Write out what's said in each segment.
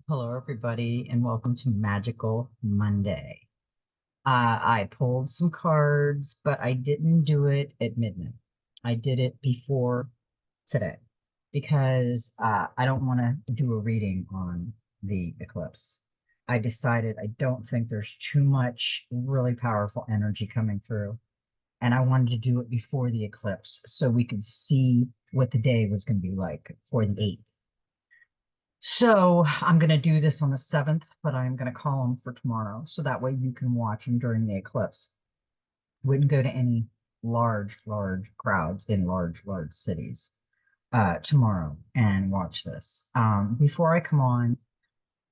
Hello, everybody, and welcome to Magical Monday. I pulled some cards, but I didn't do it at midnight. I did it before today because I don't want to do a reading on the eclipse. I decided I don't think there's too much really powerful energy coming through, and I wanted to do it before the eclipse so we could see what the day was going to be like for the 8th. So I'm going to do this on the 7th, but I'm going to call them for tomorrow. So that way you can watch them during the eclipse. Wouldn't go to any large crowds in large cities tomorrow and watch this. Before I come on,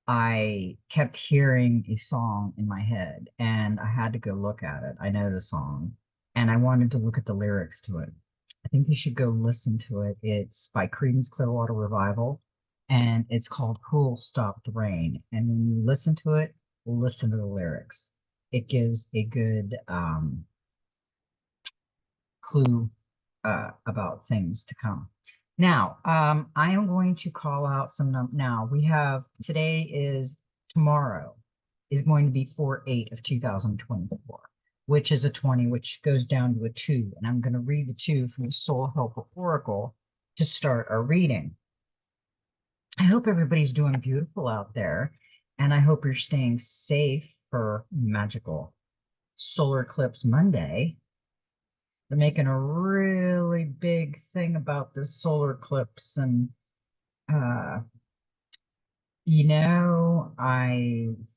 I kept hearing a song in my head and I had to go look at it. I know the song and I wanted to look at the lyrics to it. I think you should go listen to it. It's by Creedence Clearwater Revival and it's called Who'll Stop the Rain. And when you listen to it, listen to the lyrics. It gives a good clue about things to come. Now, I am going to call out some now we have today is tomorrow is going to be 4/8 of 2024, which is a 20, which goes down to a 2. And I'm going to read the 2 from the Soul Helper Oracle to start our reading. I hope everybody's doing beautiful out there, and I hope you're staying safe for magical solar eclipse Monday. They're making a really big thing about this solar eclipse, and I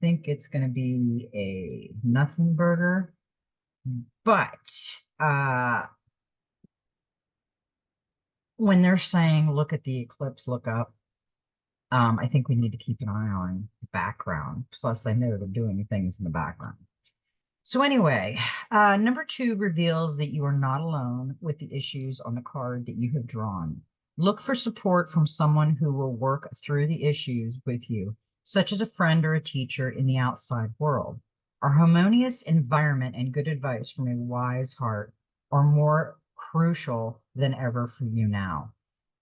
think it's going to be a nothing burger, but when they're saying look at the eclipse, look up, I think we need to keep an eye on the background. Plus, I know they're doing things in the background. So anyway, number 2 reveals that you are not alone with the issues on the card that you have drawn. Look for support from someone who will work through the issues with you, such as a friend or a teacher in the outside world. A harmonious environment and good advice from a wise heart are more crucial than ever for you now.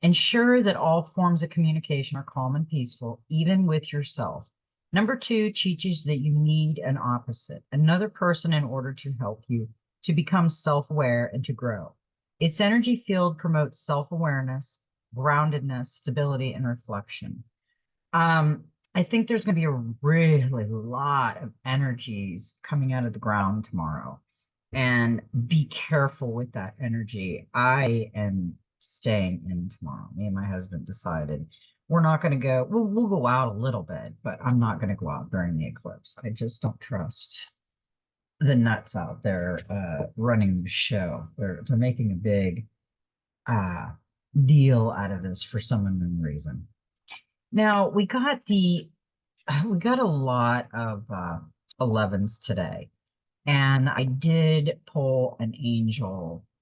Ensure that all forms of communication are calm and peaceful, even with yourself. Number 2 teaches that you need an opposite, another person in order to help you to become self-aware and to grow. Its energy field promotes self-awareness, groundedness, stability, and reflection. I think there's going to be a really lot of energies coming out of the ground tomorrow. And be careful with that energy. I am staying in tomorrow. Me and my husband decided we're not going to go. We'll go out a little bit, but I'm not going to go out during the eclipse. I just don't trust the nuts out there running the show. They're making a big deal out of this for some unknown reason. Now we got a lot of 11s today. And I did pull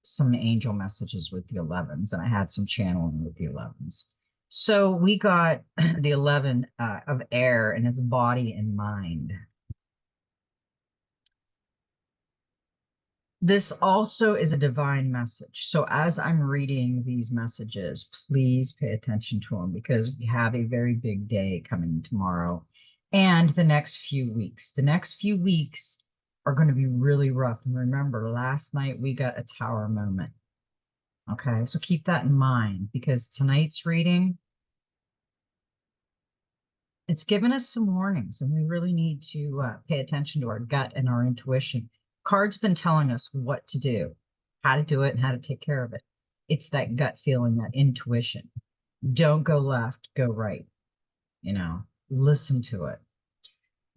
some angel messages with the 11s, and I had some channeling with the 11s. So we got the 11 of air, and it's body and mind. This also is a divine message. So as I'm reading these messages, please pay attention to them because we have a very big day coming tomorrow and the next few weeks. The next few weeks are going to be really rough. And remember, last night we got a tower moment. Okay, so keep that in mind because tonight's reading, it's given us some warnings and we really need to pay attention to our gut and our intuition. Card's been telling us what to do, how to do it, and how to take care of it. It's that gut feeling, that intuition. Don't go left, go right. Listen to it.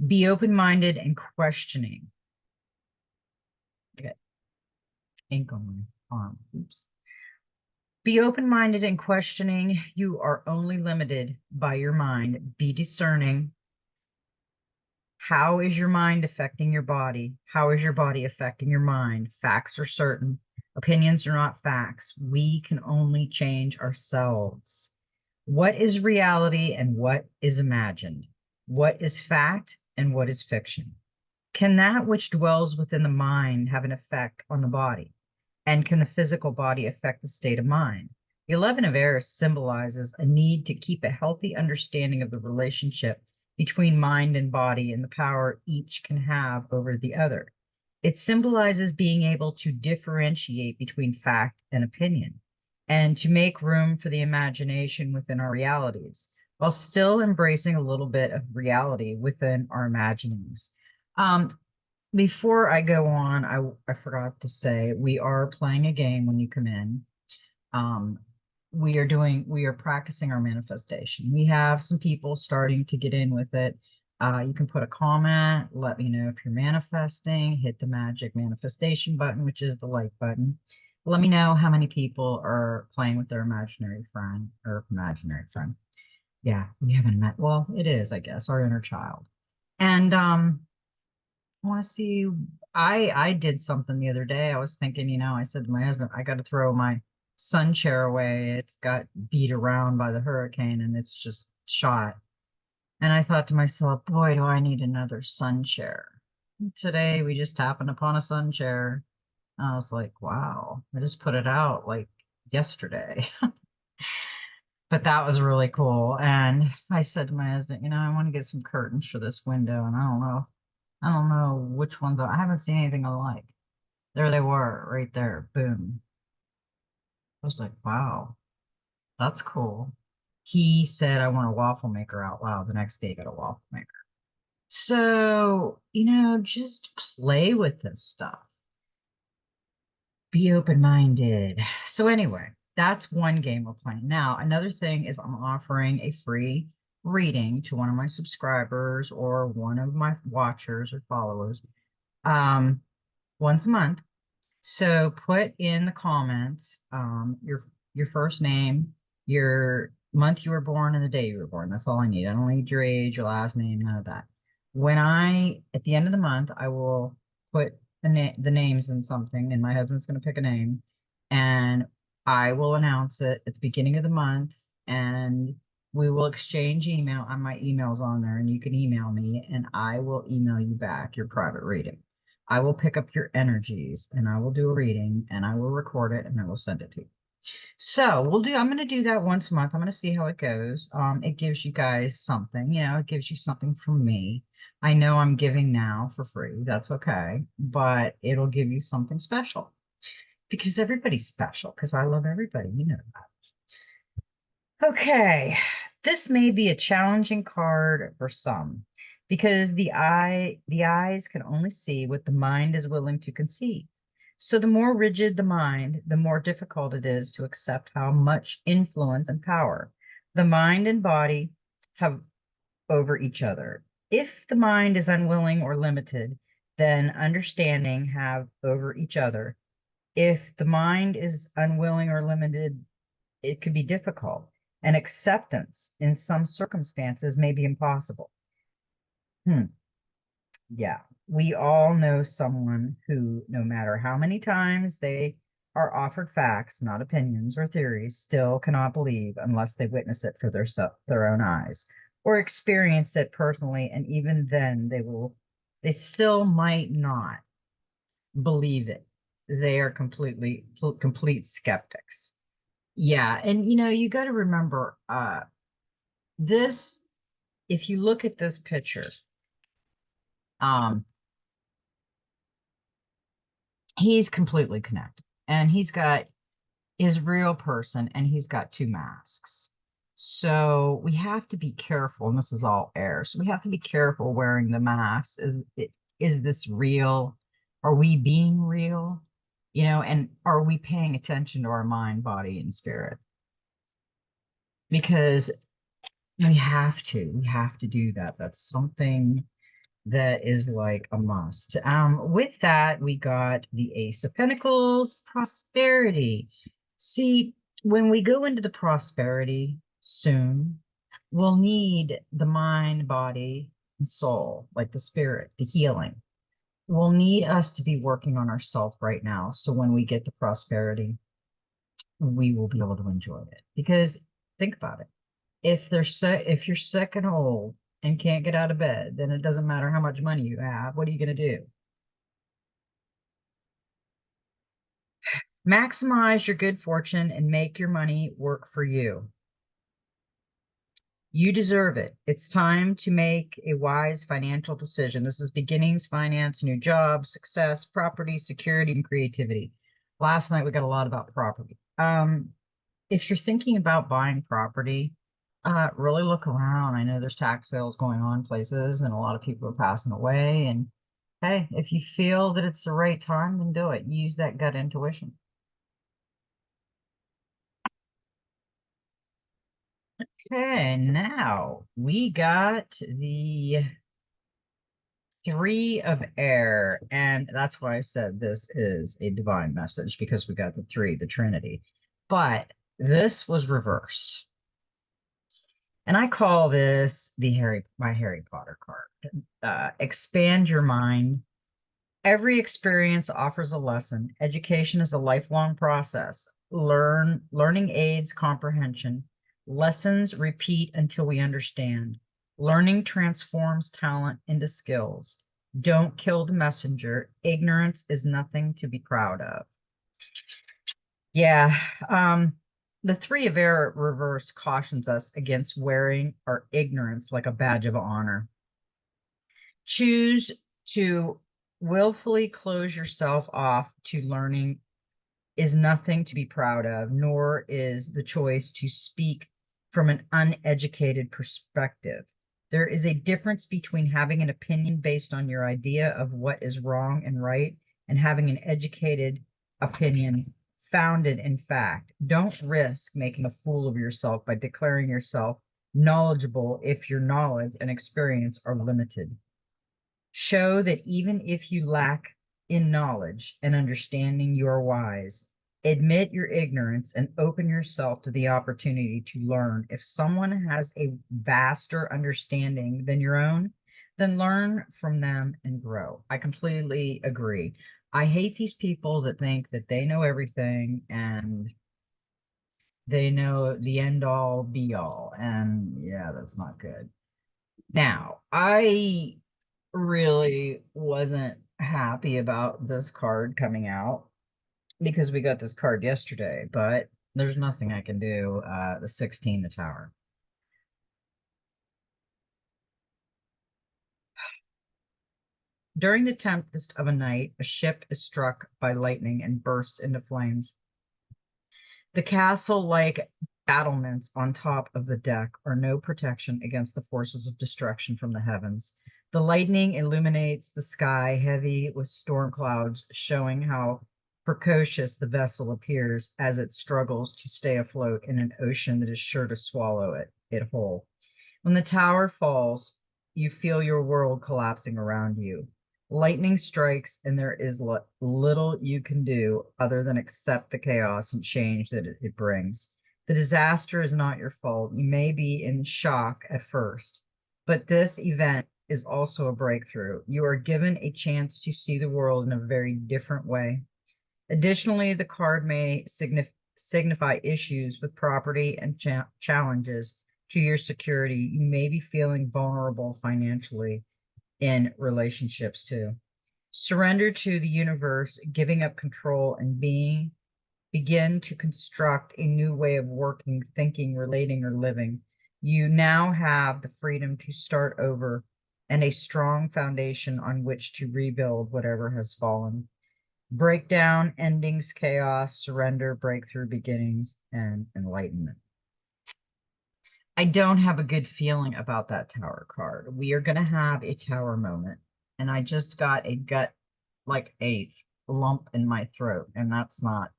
Be open-minded and questioning. Get ink on my arm. Oops. Be open-minded and questioning. You are only limited by your mind. Be discerning. How is your mind affecting your body? How is your body affecting your mind? Facts are certain. Opinions are not facts. We can only change ourselves. What is reality and what is imagined? What is fact and what is fiction? Can that which dwells within the mind have an effect on the body? And can the physical body affect the state of mind? The 11 of air symbolizes a need to keep a healthy understanding of the relationship between mind and body and the power each can have over the other. It symbolizes being able to differentiate between fact and opinion and to make room for the imagination within our realities while still embracing a little bit of reality within our imaginings. Um, Before I go on, I forgot to say we are playing a game when you come in. Um, we are practicing our manifestation. We have some people starting to get in with it. You can put a comment, let me know if you're manifesting, hit the magic manifestation button, which is the like button. Let me know how many people are playing with their imaginary friend or imaginary friend. Yeah, we haven't met. Well, it is, I guess, our inner child. And I want to see. I did something the other day. I was thinking, I said to my husband, I got to throw my sun chair away. It's got beat around by the hurricane and it's just shot. And I thought to myself, boy, do I need another sun chair. Today we just happened upon a sun chair. And I was like, wow, I just put it out like yesterday. But that was really cool. And I said to my husband, I want to get some curtains for this window, and I don't know which ones. I haven't seen anything I like. There they were, right there. Boom. I was like, wow, that's cool. He said, I want a waffle maker out loud. The next day, I got a waffle maker. So, just play with this stuff. Be open-minded. So anyway, that's one game we're playing. Now, another thing is I'm offering a free reading to one of my subscribers or one of my watchers or followers um, once a month. So put in the comments your first name, your month you were born, and the day you were born. That's all I need. I don't need your age, your last name, none of that. At the end of the month, I will put the names in something, and my husband's going to pick a name, and I will announce it at the beginning of the month, and we will exchange email. My email's on there, and you can email me, and I will email you back your private reading. I will pick up your energies and I will do a reading and I will record it and I will send it to you. So I'm going to do that once a month. I'm going to see how it goes. It gives you guys something, it gives you something from me. I know I'm giving now for free. That's okay, but it'll give you something special because everybody's special because I love everybody. You know that. Okay. This may be a challenging card for some because the eyes can only see what the mind is willing to conceive. So the more rigid the mind, the more difficult it is to accept how much influence and power the mind and body have over each other. If the mind is unwilling or limited, then understanding have over each other. If the mind is unwilling or limited, it could be difficult, and acceptance in some circumstances may be impossible. Yeah, we all know someone who, no matter how many times they are offered facts, not opinions or theories, still cannot believe unless they witness it for their own eyes or experience it personally. And even then, they still might not believe it. They are complete skeptics. Yeah, and you got to remember, this. If you look at this picture, um, he's completely connected and he's got his real person and he's got two masks. So we have to be careful, and this is all air. So we have to be careful wearing the mask. Is this real? Are we being real? And are we paying attention to our mind, body, and spirit? Because we have to do that. That's something that is like a must. With that, we got the Ace of Pentacles, prosperity. See, when we go into the prosperity soon, we'll need the mind, body, and soul, like the spirit, the healing. We'll need us to be working on ourselves right now. So when we get the prosperity, we will be able to enjoy it. Because think about it. If you're sick and old and can't get out of bed, then it doesn't matter how much money you have. What are you going to do? Maximize your good fortune and make your money work for you. You deserve it. It's time to make a wise financial decision. This is beginnings, finance, new jobs, success, property, security, and creativity. Last night we got a lot about property. If you're thinking about buying property, really look around. I know there's tax sales going on places and a lot of people are passing away. And hey, if you feel that it's the right time, then do it. Use that gut intuition. Okay, now we got the Three of Air, and that's why I said this is a divine message because we got the three, the Trinity. But this was reversed. And I call this my Harry Potter card. Expand your mind. Every experience offers a lesson. Education is a lifelong process. Learning aids comprehension. Lessons repeat until we understand. Learning transforms talent into skills. Don't kill the messenger. Ignorance is nothing to be proud of. Yeah, the Three of Air reversed cautions us against wearing our ignorance like a badge of honor. Choose to willfully close yourself off to learning is nothing to be proud of, nor is the choice to speak from an uneducated perspective. There is a difference between having an opinion based on your idea of what is wrong and right and having an educated opinion founded in fact. Don't risk making a fool of yourself by declaring yourself knowledgeable if your knowledge and experience are limited. Show that even if you lack in knowledge and understanding, you are wise. Admit your ignorance and open yourself to the opportunity to learn. If someone has a vaster understanding than your own, then learn from them and grow. I completely agree. I hate these people that think that they know everything and they know the end all be all. And yeah, that's not good. Now, I really wasn't happy about this card coming out because we got this card yesterday, but there's nothing I can do. The 16, the Tower. During the tempest of a night, a ship is struck by lightning and bursts into flames. The castle-like battlements on top of the deck are no protection against the forces of destruction from the heavens. The lightning illuminates the sky, heavy with storm clouds, showing how precocious the vessel appears as it struggles to stay afloat in an ocean that is sure to swallow it whole. When the tower falls, you feel your world collapsing around you. Lightning strikes, and there is little you can do other than accept the chaos and change that it brings. The disaster is not your fault. You may be in shock at first, but this event is also a breakthrough. You are given a chance to see the world in a very different way. Additionally, the card may signify issues with property and challenges to your security. You may be feeling vulnerable financially in relationships too. Surrender to the universe, giving up control and begin to construct a new way of working, thinking, relating, or living. You now have the freedom to start over and a strong foundation on which to rebuild whatever has fallen. Breakdown, endings, chaos, surrender, breakthrough, beginnings, and enlightenment. I don't have a good feeling about that Tower card. We are going to have a Tower moment, and I just got a gut, like a lump in my throat, and that's not.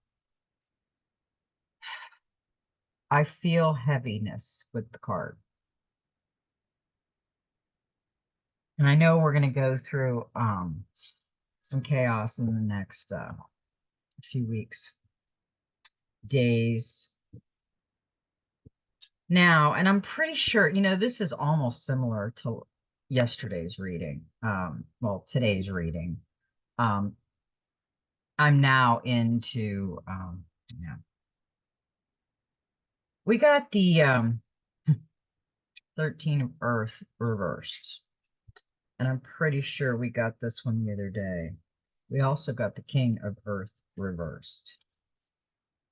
I feel heaviness with the card. And I know we're going to go through some chaos in the next few weeks, days. Now, and I'm pretty sure, this is almost similar to yesterday's reading. Well, today's reading. I'm now into, yeah. We got the 13 of Earth reversed. And I'm pretty sure we got this one the other day. We also got the King of Earth reversed.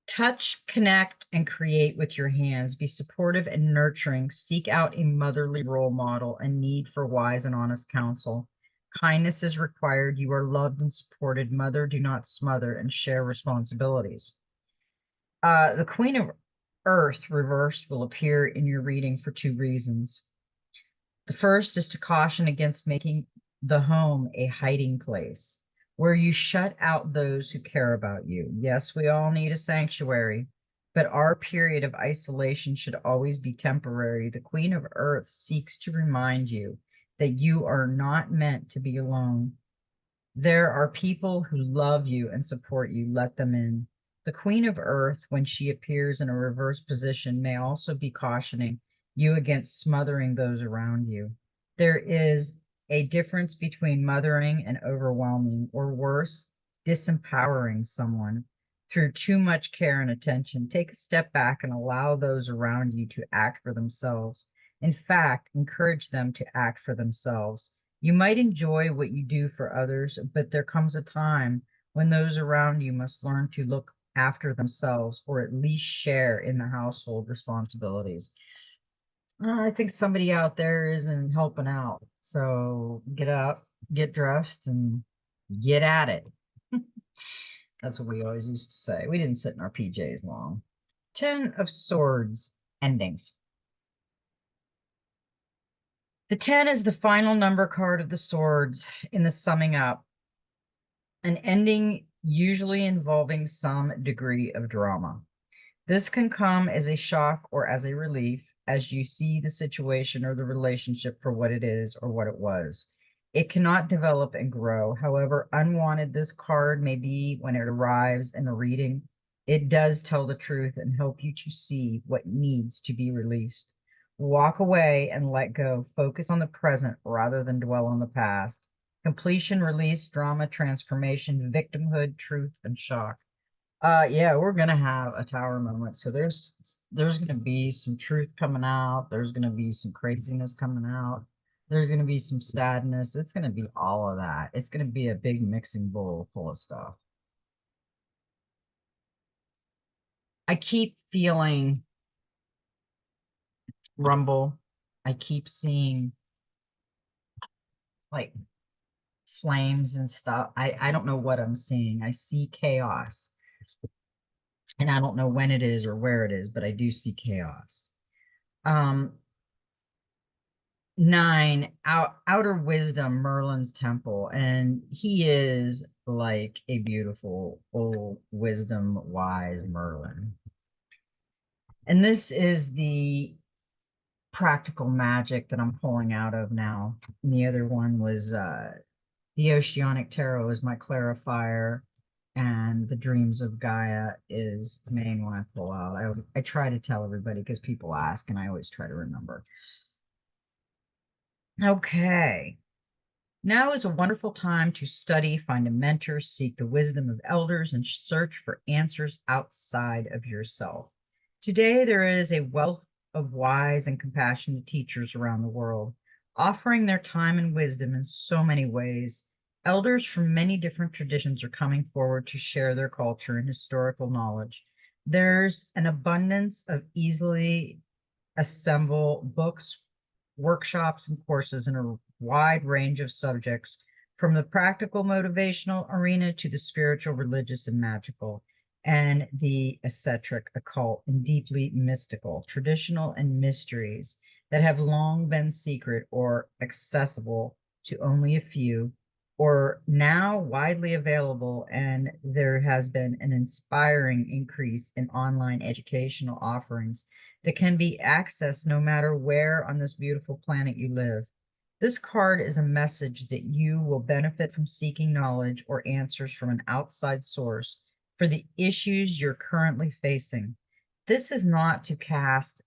Touch, connect, and create with your hands. Be supportive and nurturing. Seek out a motherly role model and need for wise and honest counsel. Kindness is required. You are loved and supported. Mother, do not smother and share responsibilities. The Queen of Earth reversed will appear in your reading for two reasons. The first is to caution against making the home a hiding place where you shut out those who care about you. Yes, we all need a sanctuary, but our period of isolation should always be temporary. The Queen of Earth seeks to remind you that you are not meant to be alone. There are people who love you and support you. Let them in. The Queen of Earth, when she appears in a reverse position, may also be cautioning you against smothering those around you. There is a difference between mothering and overwhelming, or worse, disempowering someone through too much care and attention. Take a step back and allow those around you to act for themselves. In fact, encourage them to act for themselves. You might enjoy what you do for others, but there comes a time when those around you must learn to look after themselves or at least share in the household responsibilities. I think somebody out there isn't helping out. So get up, get dressed, and get at it. That's what we always used to say. We didn't sit in our PJs long. 10 of Swords endings. The 10 is the final number card of the swords in the summing up, an ending usually involving some degree of drama. This can come as a shock or as a relief as you see the situation or the relationship for what it is or what it was. It cannot develop and grow. However unwanted this card may be when it arrives in a reading, it does tell the truth and help you to see what needs to be released. Walk away and let go. Focus on the present rather than dwell on the past. Completion, release, drama, transformation, victimhood, truth, and shock. Yeah, we're gonna have a tower moment. So there's gonna be some truth coming out. There's gonna be some craziness coming out. There's gonna be some sadness. It's gonna be all of that. It's gonna be a big mixing bowl full of stuff. I keep feeling rumble. I keep seeing like flames and stuff. I don't know what I'm seeing. I see chaos. And I don't know when it is or where it is, but I do see chaos. 9, outer wisdom, Merlin's temple, and he is like a beautiful old wisdom wise Merlin. And this is the practical magic that I'm pulling out of now. And the other one was the Oceanic Tarot is my clarifier, and the Dreams of Gaia is the main one I pull out. I try to tell everybody because people ask, and I always try to remember. Okay. Now is a wonderful time to study, find a mentor, seek the wisdom of elders, and search for answers outside of yourself. Today, there is a wealth of wise and compassionate teachers around the world, offering their time and wisdom in so many ways. Elders from many different traditions are coming forward to share their culture and historical knowledge. There's an abundance of easily assemble books, workshops, and courses in a wide range of subjects, from the practical motivational arena to the spiritual, religious, and magical, and the eccentric, occult, and deeply mystical, traditional, and mysteries that have long been secret or accessible to only a few, or now widely available, and there has been an inspiring increase in online educational offerings that can be accessed no matter where on this beautiful planet you live. This card is a message that you will benefit from seeking knowledge or answers from an outside source for the issues you're currently facing. This is not to cast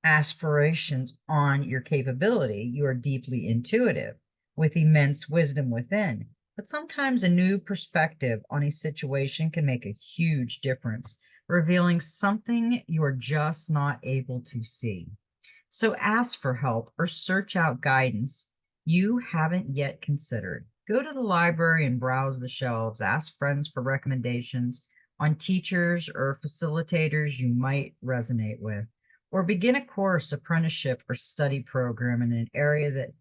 aspirations on your capability. You are deeply intuitive with immense wisdom within. But sometimes a new perspective on a situation can make a huge difference, revealing something you're just not able to see. So ask for help or search out guidance you haven't yet considered. Go to the library and browse the shelves, ask friends for recommendations, on teachers or facilitators you might resonate with, or begin a course, apprenticeship, or study program in an area that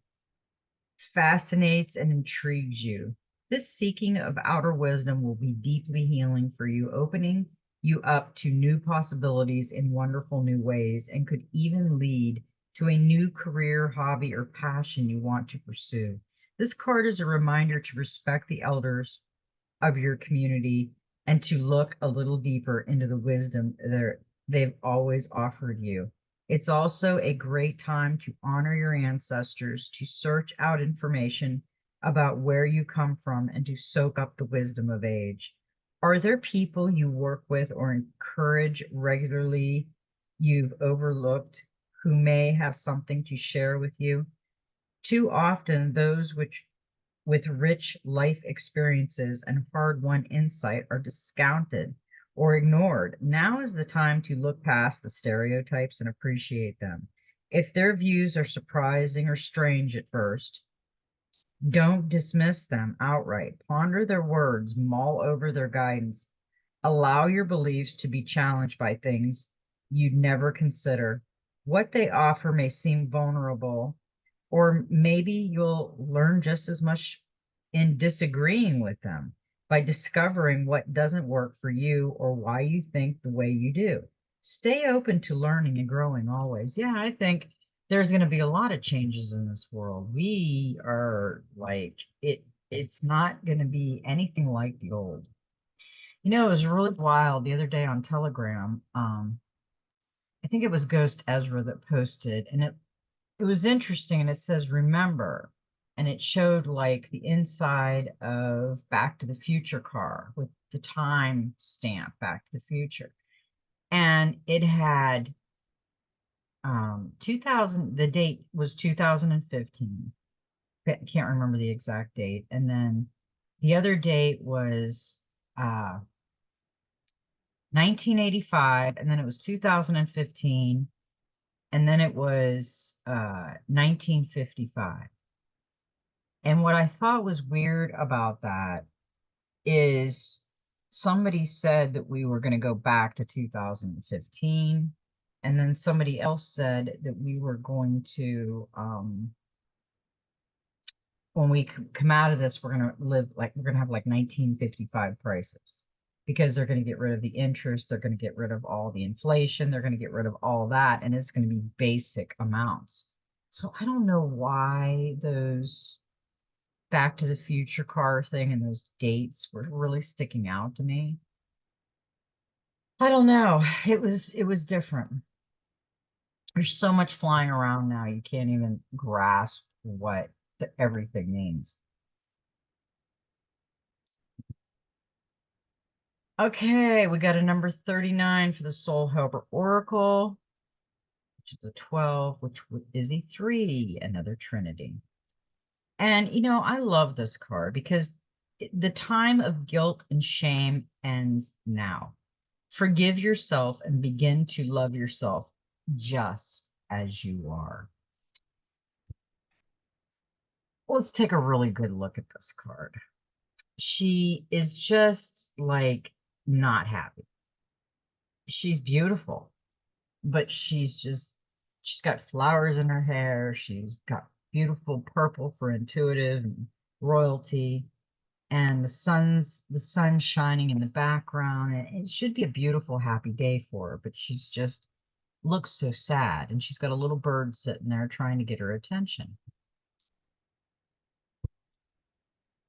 fascinates and intrigues you. This seeking of outer wisdom will be deeply healing for you, opening you up to new possibilities in wonderful new ways, and could even lead to a new career, hobby, or passion you want to pursue. This card is a reminder to respect the elders of your community and to look a little deeper into the wisdom they've always offered you. It's also a great time to honor your ancestors, to search out information about where you come from, and to soak up the wisdom of age. Are there people you work with or encourage regularly you've overlooked who may have something to share with you? Too often, those with rich life experiences and hard-won insight are discounted or ignored. Now is the time to look past the stereotypes and appreciate them. If their views are surprising or strange at first, don't dismiss them outright. Ponder their words, mull over their guidance. Allow your beliefs to be challenged by things you'd never consider. What they offer may seem vulnerable, or maybe you'll learn just as much in disagreeing with them by discovering what doesn't work for you or why you think the way you do. Stay open to learning and growing always. Yeah, I think there's going to be a lot of changes in this world. We are like it's not going to be anything like the old. You know, it was really wild the other day on Telegram. I think it was Ghost Ezra that posted, and it was interesting, and it says remember, and it showed like the inside of Back to the Future car with the time stamp Back to the Future, and it had 2000, the date was 2015. I can't remember the exact date, and then the other date was 1985, and then it was 2015, and then it was 1955. And what I thought was weird about that is somebody said that we were going to go back to 2015, and then somebody else said that we were going to when we come out of this, we're going to live like we're going to have like 1955 prices, because they're going to get rid of the interest, they're going to get rid of all the inflation, they're going to get rid of all that, and it's going to be basic amounts. So I don't know why those Back to the Future car thing and those dates were really sticking out to me. I don't know. It was different. There's so much flying around now, you can't even grasp what everything means. Okay, we got a number 39 for the Soul Helper Oracle, which is a 12, which is a 3, another Trinity. And, you know, I love this card because the time of guilt and shame ends now. Forgive yourself and begin to love yourself just as you are. Let's take a really good look at this card. She is just like not happy. She's beautiful, but she's got flowers in her hair. She's got beautiful purple for intuitive and royalty, and the sun's shining in the background, and it should be a beautiful, happy day for her, but she's just looks so sad, and she's got a little bird sitting there trying to get her attention.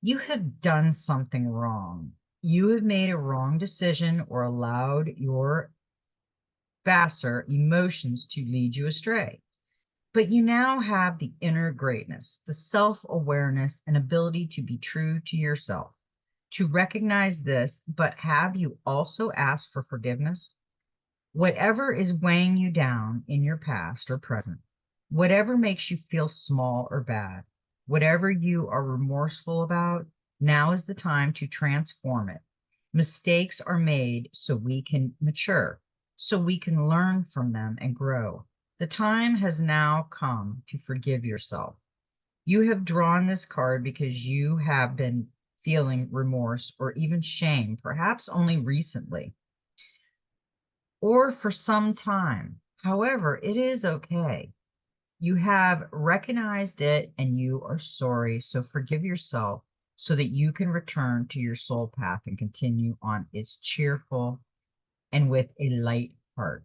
You have done something wrong. You have made a wrong decision or allowed your baser emotions to lead you astray. But you now have the inner greatness, the self-awareness and ability to be true to yourself, to recognize this, but have you also asked for forgiveness? Whatever is weighing you down in your past or present, whatever makes you feel small or bad, whatever you are remorseful about, now is the time to transform it. Mistakes are made so we can mature, so we can learn from them and grow. The time has now come to forgive yourself. You have drawn this card because you have been feeling remorse or even shame, perhaps only recently or for some time. However, it is okay. You have recognized it and you are sorry. So forgive yourself so that you can return to your soul path and continue on its cheerful and with a light heart.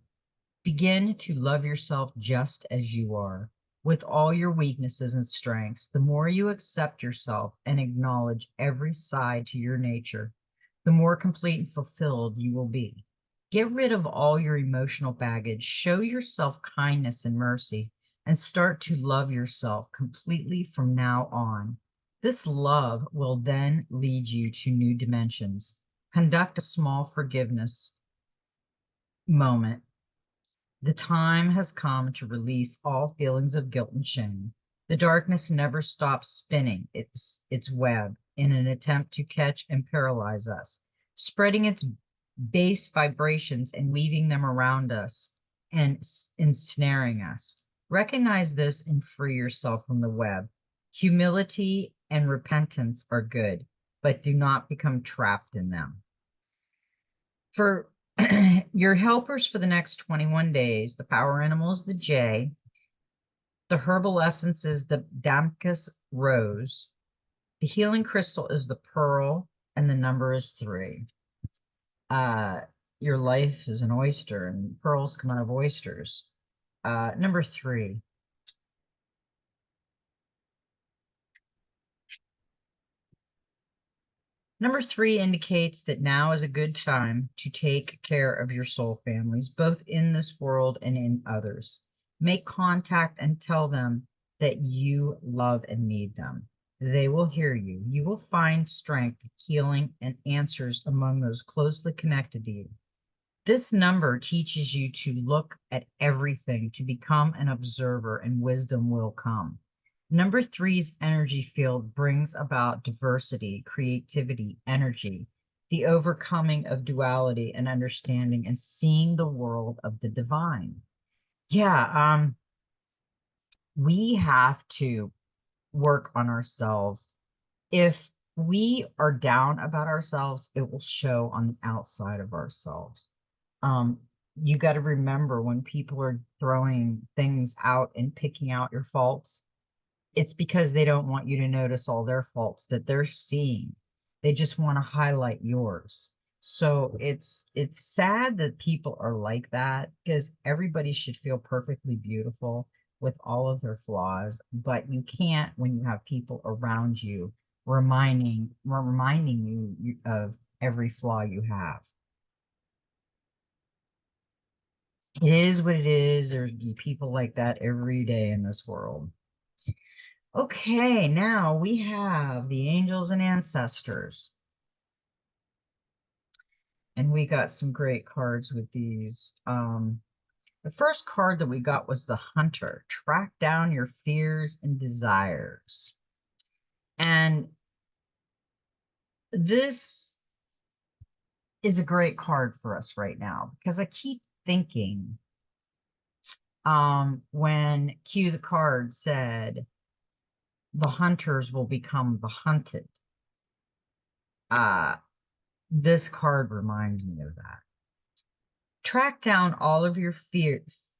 Begin to love yourself just as you are, with all your weaknesses and strengths. The more you accept yourself and acknowledge every side to your nature, the more complete and fulfilled you will be. Get rid of all your emotional baggage, show yourself kindness and mercy, and start to love yourself completely from now on. This love will then lead you to new dimensions. Conduct a small forgiveness moment. The time has come to release all feelings of guilt and shame. The darkness never stops spinning its web in an attempt to catch and paralyze us, spreading its base vibrations and weaving them around us and ensnaring us. Recognize this and free yourself from the web. Humility and repentance are good, but do not become trapped in them. For your helpers for the next 21 days, the power animal is the J, the herbal essence is the Damascus rose, the healing crystal is the pearl, and the number is 3. Your life is an oyster, and pearls come out of oysters. Number 3. Number 3 indicates that now is a good time to take care of your soul families, both in this world and in others. Make contact and tell them that you love and need them. They will hear you. You will find strength, healing, and answers among those closely connected to you. This number teaches you to look at everything, to become an observer, and wisdom will come. Number 3's energy field brings about diversity, creativity, energy, the overcoming of duality and understanding and seeing the world of the divine. Yeah, we have to work on ourselves. If we are down about ourselves, it will show on the outside of ourselves. You got to remember when people are throwing things out and picking out your faults, it's because they don't want you to notice all their faults that they're seeing. They just want to highlight yours. So it's sad that people are like that because everybody should feel perfectly beautiful with all of their flaws, but you can't when you have people around you reminding you of every flaw you have. It is what it is. There's people like that every day in this world. Okay, now we have the angels and ancestors. And we got some great cards with these. The first card that we got was the Hunter. Track down your fears and desires. And this is a great card for us right now because I keep thinking when Q the card said the hunters will become the hunted. This card reminds me of that. Track down all of your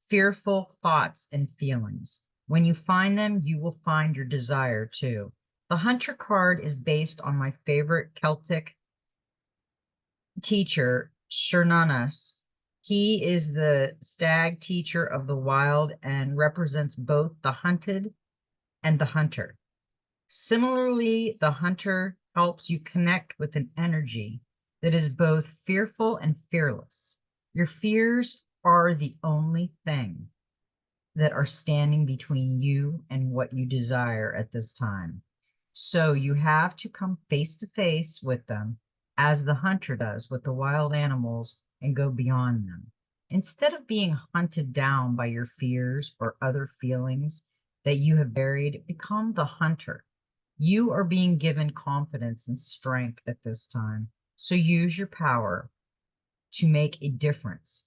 fearful thoughts and feelings. When you find them, you will find your desire too. The Hunter card is based on my favorite Celtic teacher, Cernunnos. He is the stag teacher of the wild and represents both the hunted and the hunter. Similarly, the hunter helps you connect with an energy that is both fearful and fearless. Your fears are the only thing that are standing between you and what you desire at this time. So you have to come face to face with them as the hunter does with the wild animals and go beyond them. Instead of being hunted down by your fears or other feelings that you have buried, become the hunter. You are being given confidence and strength at this time. So use your power to make a difference.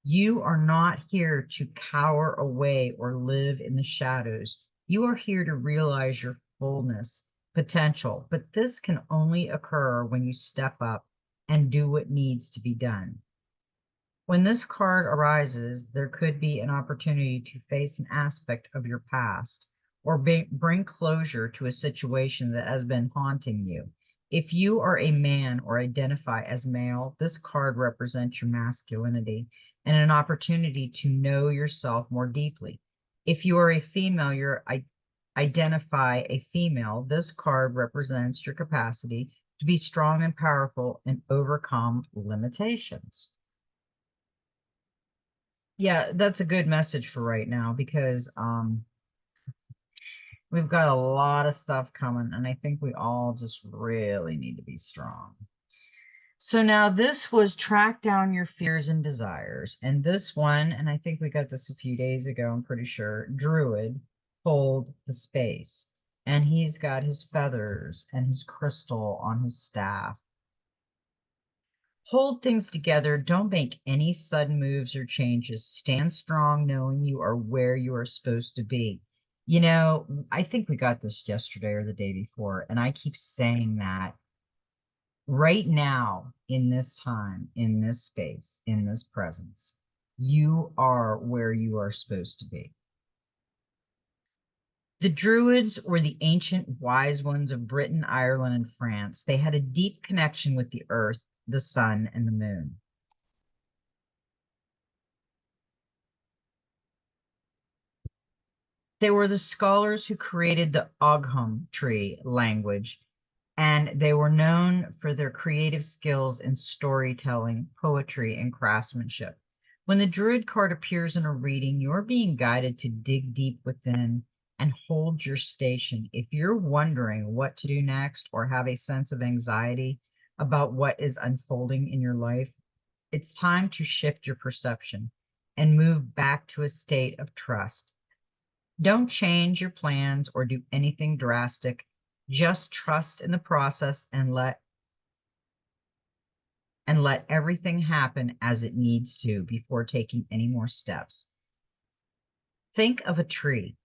You are not here to cower away or live in the shadows. You are here to realize your fullness potential, but this can only occur when you step up and do what needs to be done. When this card arises, there could be an opportunity to face an aspect of your past or bring closure to a situation that has been haunting you. If you are a man or identify as male, this card represents your masculinity and an opportunity to know yourself more deeply. If you are a female, identify a female, this card represents your capacity to be strong and powerful and overcome limitations. Yeah, that's a good message for right now because we've got a lot of stuff coming, and I think we all just really need to be strong. So now this was track down your fears and desires. And this one, and I think we got this a few days ago, I'm pretty sure, Druid, hold the space. And he's got his feathers and his crystal on his staff. Hold things together. Don't make any sudden moves or changes. Stand strong, knowing you are where you are supposed to be. You know, I think we got this yesterday or the day before, and I keep saying that right now, in this time, in this space, in this presence, you are where you are supposed to be. The Druids were the ancient wise ones of Britain, Ireland, and France. They had a deep connection with the earth, the sun, and the moon. They were the scholars who created the Ogham tree language, and they were known for their creative skills in storytelling, poetry, and craftsmanship. When the Druid card appears in a reading, you're being guided to dig deep within and hold your station. If you're wondering what to do next or have a sense of anxiety about what is unfolding in your life, it's time to shift your perception and move back to a state of trust. Don't change your plans or do anything drastic. Just trust in the process and let everything happen as it needs to before taking any more steps. Think of a tree.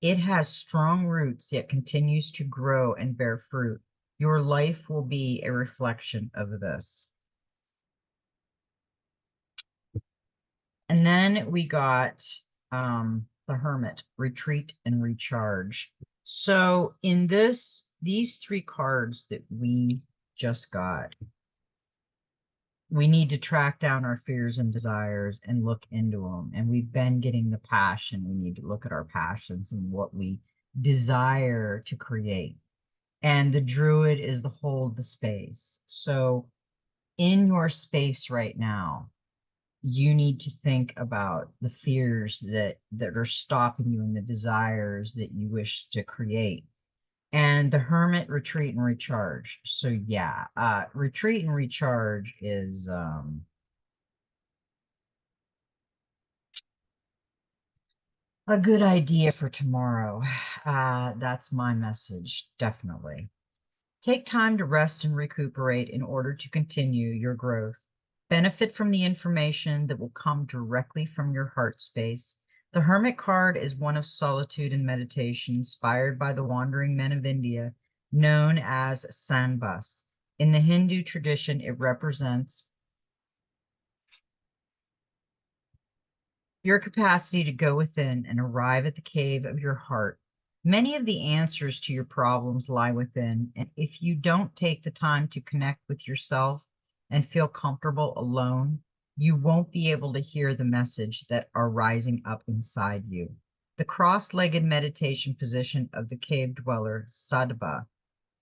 It has strong roots yet continues to grow and bear fruit. Your life will be a reflection of this. And then we got the Hermit, retreat and recharge. So in these three cards that we just got, we need to track down our fears and desires and look into them. And we've been getting the passion. We need to look at our passions and what we desire to create. And the Druid is the hold the space. So in your space right now, you need to think about the fears that are stopping you and the desires that you wish to create. And the Hermit, retreat and recharge. So yeah, retreat and recharge is a good idea for tomorrow. That's my message, definitely. Take time to rest and recuperate in order to continue your growth. Benefit from the information that will come directly from your heart space. The Hermit card is one of solitude and meditation, inspired by the wandering men of India, known as Sanbas. In the Hindu tradition, it represents your capacity to go within and arrive at the cave of your heart. Many of the answers to your problems lie within, and if you don't take the time to connect with yourself and feel comfortable alone, you won't be able to hear the message that are rising up inside you. The cross-legged meditation position of the cave dweller, Sadhava,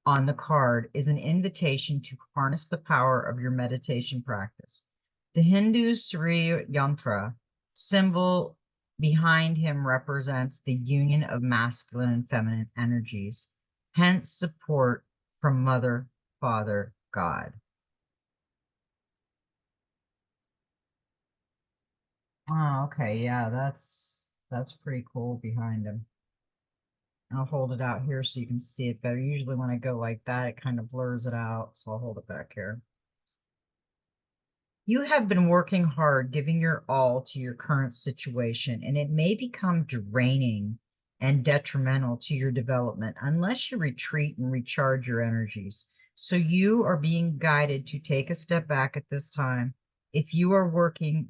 on the card is an invitation to harness the power of your meditation practice. The Hindu Surya Yantra symbol behind him represents the union of masculine and feminine energies, hence support from Mother, Father, God. Oh, okay, yeah, that's pretty cool behind him. I'll hold it out here so you can see it better. Usually when I go like that, it kind of blurs it out, so I'll hold it back here. You have been working hard, giving your all to your current situation, and it may become draining and detrimental to your development unless you retreat and recharge your energies. So you are being guided to take a step back at this time. If you are working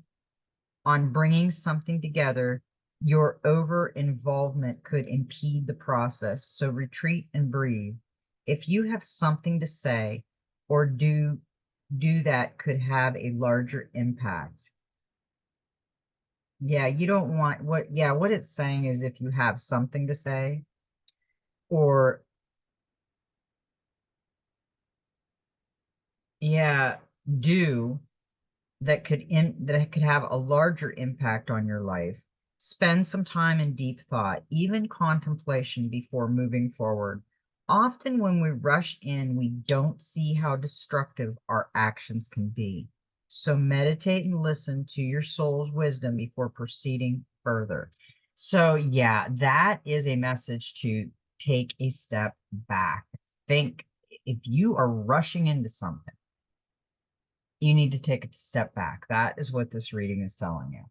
on bringing something together, your over involvement could impede the process. So retreat and breathe. If you have something to say or do that could have a larger impact. Yeah, you don't want what it's saying is if you have something to say or yeah, do that could have a larger impact on your life. Spend some time in deep thought, even contemplation before moving forward. Often when we rush in, we don't see how destructive our actions can be. So meditate and listen to your soul's wisdom before proceeding further. So yeah, that is a message to take a step back. Think if you are rushing into something, you need to take a step back. That is what this reading is telling you.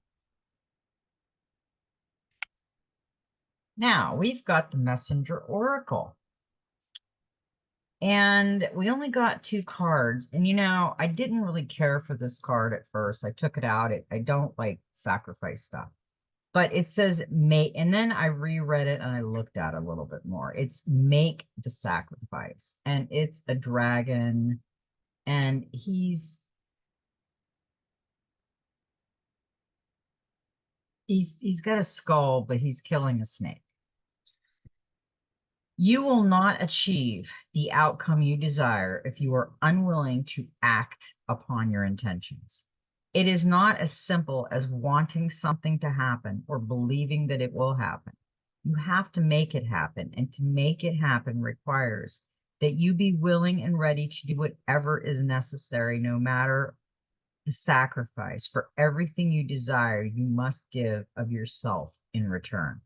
Now we've got the Messenger Oracle. And we only got 2 cards. And I didn't really care for this card at first. I took it out. I don't like sacrifice stuff. But it says make, and then I reread it and I looked at it a little bit more. It's make the sacrifice. And it's a dragon. And he's got a skull, but he's killing a snake. You will not achieve the outcome you desire if you are unwilling to act upon your intentions. It is not as simple as wanting something to happen or believing that it will happen. You have to make it happen, and to make it happen requires that you be willing and ready to do whatever is necessary, no matter the sacrifice. For everything you desire, you must give of yourself in return.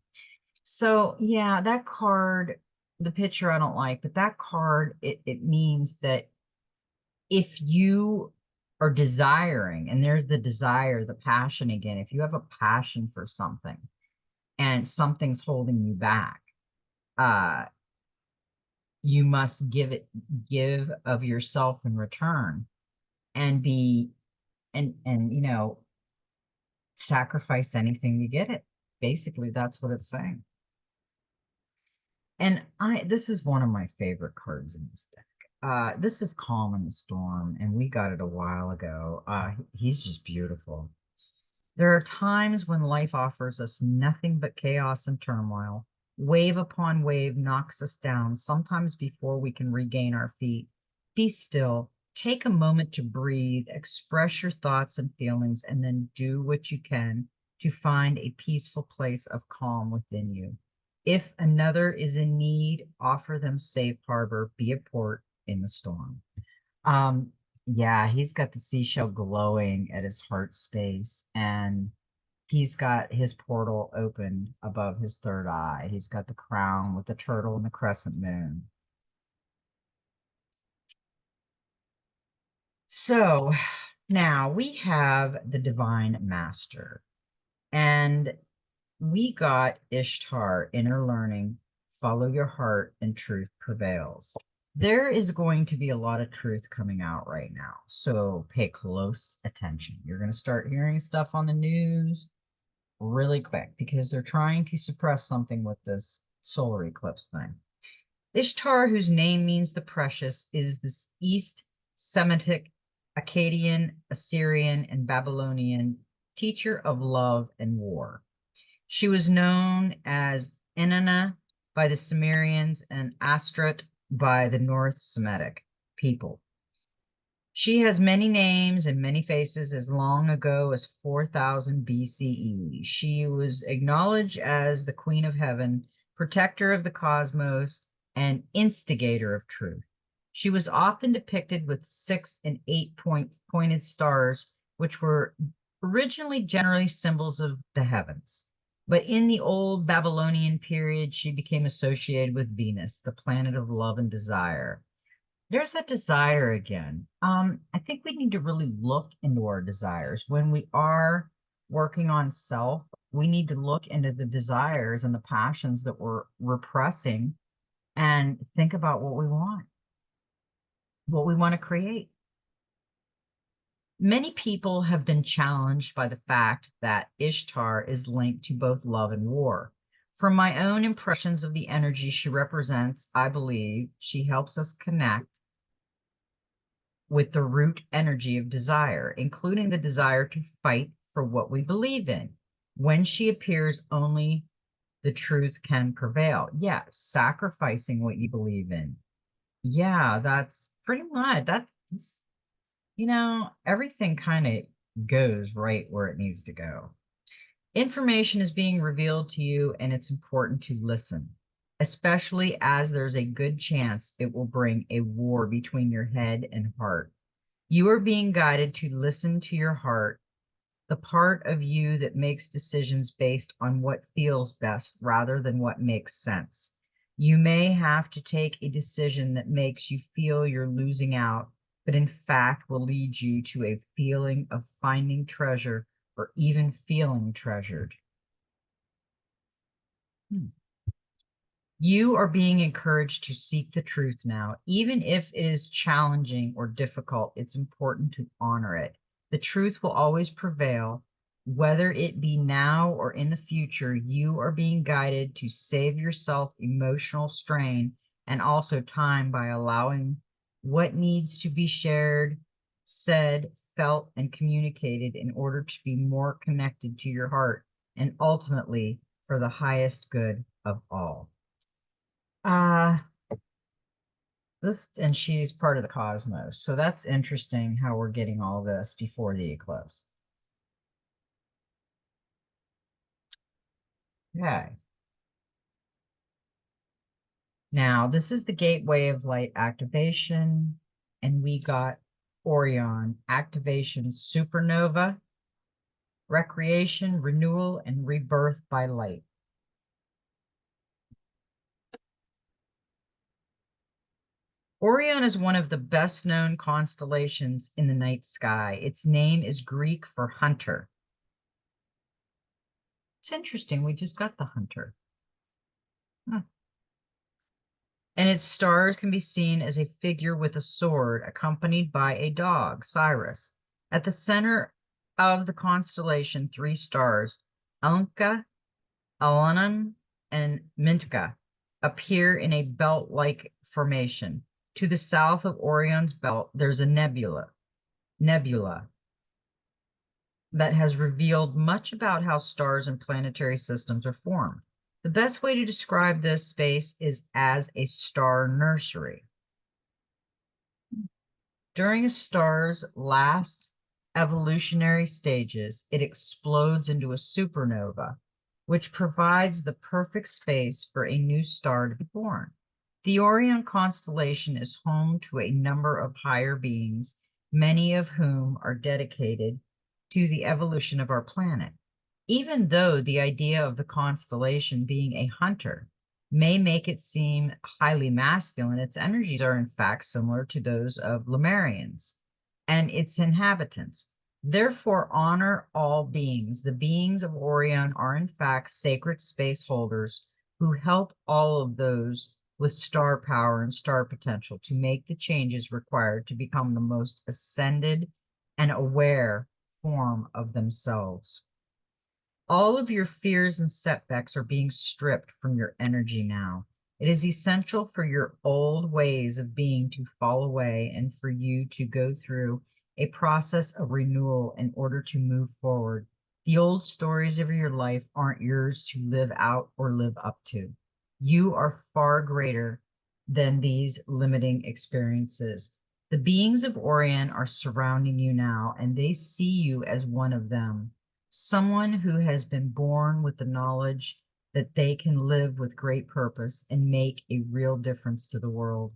So yeah, that card, the picture I don't like, but that card, it means that if you are desiring, and there's the desire, the passion again, if you have a passion for something and something's holding you back, uh, you must give of yourself in return and be, and sacrifice anything to get it. Basically, that's what it's saying. And this is one of my favorite cards in this deck. This is Calm in the Storm, and we got it a while ago. He's just beautiful. There are times when life offers us nothing but chaos and turmoil. Wave upon wave knocks us down, sometimes before we can regain our feet. Be still. Take a moment to breathe, express your thoughts and feelings, and then do what you can to find a peaceful place of calm within you. If another is in need, offer them safe harbor, be a port in the storm. Yeah, he's got the seashell glowing at his heart space, and he's got his portal open above his third eye. He's got the crown with the turtle and the crescent moon. So now we have the Divine Master, and we got Ishtar, inner learning, follow your heart, and truth prevails. There is going to be a lot of truth coming out right now, so pay close attention. You're going to start hearing stuff on the news really quick because they're trying to suppress something with this solar eclipse thing. Ishtar, whose name means the precious, is this East Semitic, Akkadian, Assyrian, and Babylonian teacher of love and war. She was known as Inanna by the Sumerians and Astrit by the North Semitic people. She has many names and many faces as long ago as 4000 BCE. She was acknowledged as the Queen of Heaven, protector of the cosmos, and instigator of truth. She was often depicted with 6 and 8 pointed stars, which were originally generally symbols of the heavens. But in the old Babylonian period, she became associated with Venus, the planet of love and desire. There's that desire again. I think we need to really look into our desires when we are working on self. We need to look into the desires and the passions that we're repressing and think about what we want to create. Many people have been challenged by the fact that Ishtar is linked to both love and war. From my own impressions of the energy she represents, I believe she helps us connect with the root energy of desire, including the desire to fight for what we believe in. When she appears, only the truth can prevail. Yeah, sacrificing what you believe in. Yeah, that's pretty much that's everything kind of goes right where it needs to go. Information is being revealed to you, and it's important to listen, especially as there's a good chance it will bring a war between your head and heart. You are being guided to listen to your heart, the part of you that makes decisions based on what feels best rather than what makes sense. You may have to take a decision that makes you feel you're losing out, but in fact will lead you to a feeling of finding treasure or even feeling treasured. Hmm. You are being encouraged to seek the truth now. Even if it is challenging or difficult, it's important to honor it. The truth will always prevail, whether it be now or in the future. You are being guided to save yourself emotional strain and also time by allowing what needs to be shared, said, felt, and communicated in order to be more connected to your heart and ultimately for the highest good of all. Uh, and she's part of the cosmos. So that's interesting how we're getting all this before the eclipse. Okay. Now, this is the gateway of light activation, and we got Orion activation, supernova, recreation, renewal, and rebirth by light. Orion is one of the best known constellations in the night sky. Its name is Greek for hunter. It's interesting. We just got the hunter. Huh. And its stars can be seen as a figure with a sword accompanied by a dog, Cyrus. At the center of the constellation, three stars, Anka, Alanan, and Mintka, appear in a belt-like formation. To the south of Orion's belt, there's a nebula that has revealed much about how stars and planetary systems are formed. The best way to describe this space is as a star nursery. During a star's last evolutionary stages, it explodes into a supernova, which provides the perfect space for a new star to be born. The Orion constellation is home to a number of higher beings, many of whom are dedicated to the evolution of our planet. Even though the idea of the constellation being a hunter may make it seem highly masculine, its energies are in fact similar to those of Lemurians and its inhabitants. Therefore, honor all beings. The beings of Orion are in fact sacred space holders who help all of those with star power and star potential to make the changes required to become the most ascended and aware form of themselves. All of your fears and setbacks are being stripped from your energy now. It is essential for your old ways of being to fall away and for you to go through a process of renewal in order to move forward. The old stories of your life aren't yours to live out or live up to. You are far greater than these limiting experiences. The beings of Orion are surrounding you now, and they see you as one of them. Someone who has been born with the knowledge that they can live with great purpose and make a real difference to the world,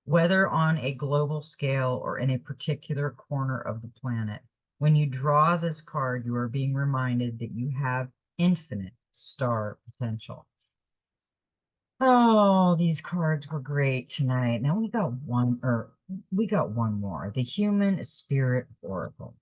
whether on a global scale or in a particular corner of the planet. When you draw this card, you are being reminded that you have infinite star potential. Oh, these cards were great tonight. Now we got one more, the Human Spirit Oracle.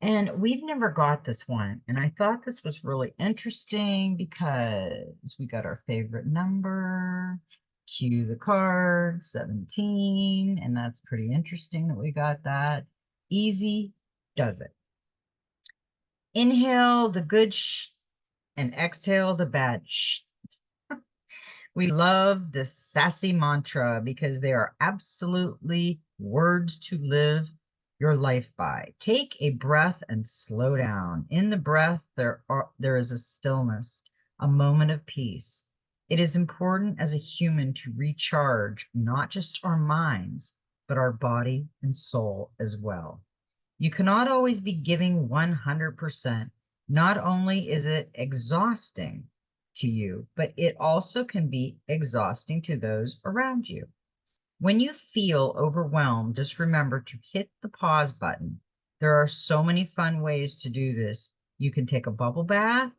And we've never got this one. And I thought this was really interesting because we got our favorite number, cue the card, 17. And that's pretty interesting that we got that. Easy does it. Inhale the good and exhale the bad We love the sassy mantra because they are absolutely words to live your life by. Take a breath and slow down. In the breath, there is a stillness, a moment of peace. It is important as a human to recharge not just our minds, but our body and soul as well. You cannot always be giving 100%. Not only is it exhausting to you, but it also can be exhausting to those around you. When you feel overwhelmed, just remember to hit the pause button. There are so many fun ways to do this. You can take a bubble bath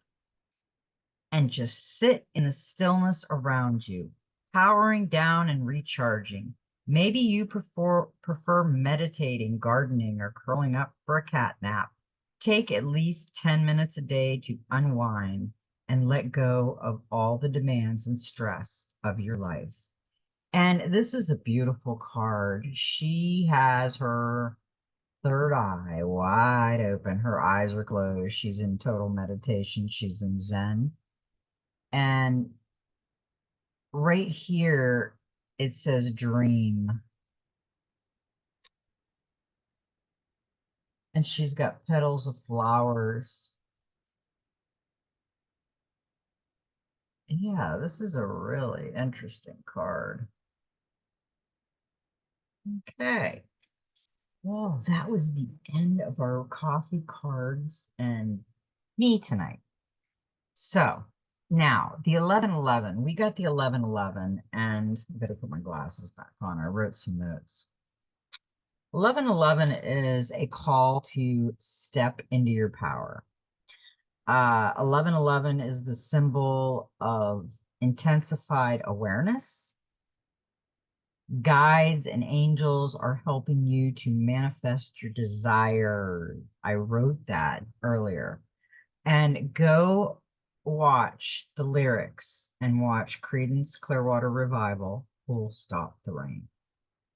and just sit in the stillness around you, powering down and recharging. Maybe you prefer meditating, gardening, or curling up for a cat nap. Take at least 10 minutes a day to unwind and let go of all the demands and stress of your life. And this is a beautiful card. She has her third eye wide open. Her eyes are closed. She's in total meditation. She's in Zen. And right here, it says dream. And she's got petals of flowers. Yeah, this is a really interesting card. Okay. Well, that was the end of our coffee cards and me tonight. So now the 1111, we got the 1111, and I better put my glasses back on. I wrote some notes. 1111 is a call to step into your power. 1111 is the symbol of intensified awareness. Guides and angels are helping you to manifest your desires. I wrote that earlier. And go watch the lyrics and watch Creedence Clearwater Revival, Who'll Stop the Rain.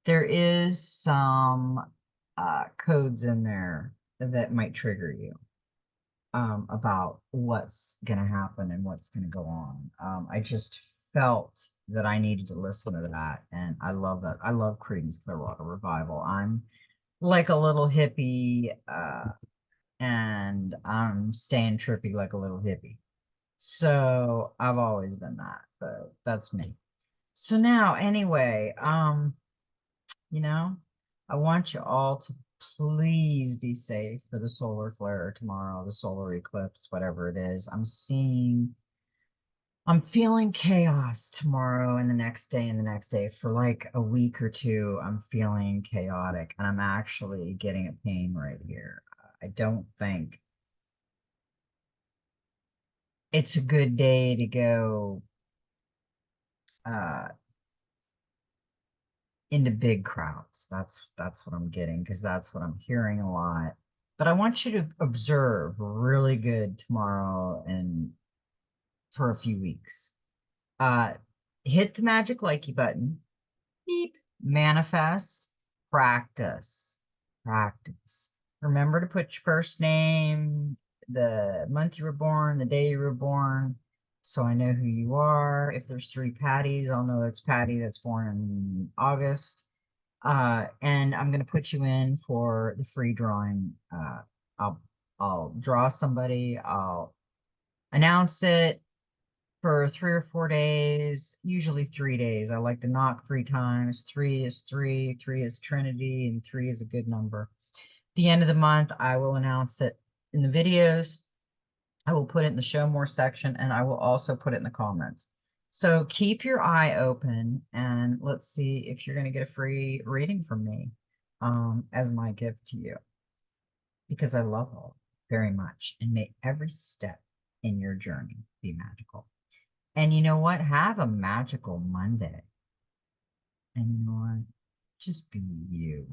There is some codes in there that might trigger you about what's going to happen and what's going to go on. I just felt that I needed to listen to that, and I love that. I love Creedence Clearwater Revival. I'm like a little hippie, and I'm staying trippy like a little hippie. So I've always been that, but that's me. So now, anyway, you know, I want you all to please be safe for the solar flare tomorrow, the solar eclipse, whatever it is. I'm feeling chaos tomorrow and the next day and the next day. For like a week or two, I'm feeling chaotic, and I'm actually getting a pain right here. I don't think it's a good day to go uh, into big crowds. That's what I'm getting, because that's what I'm hearing a lot. But I want you to observe really good tomorrow and for a few weeks. Uh, Hit the magic likey button. Beep. Manifest. Practice. Practice. Remember to put your first name, the month you were born, the day you were born, so I know who you are. If there's 3 Patties, I'll know it's Patty that's born in August. And I'm going to put you in for the free drawing. I'll I'll draw somebody. I'll announce it for 3 or 4 days, usually 3 days. I like to knock 3 times. 3 is 3, 3 is Trinity, and 3 is a good number. The end of the month, I will announce it in the videos. I will put it in the show more section, and I will also put it in the comments. So keep your eye open, and let's see if you're going to get a free reading from me as my gift to you, because I love all very much, and may every step in your journey be magical. And you know what? Have a magical Monday. And you know what? Just be you.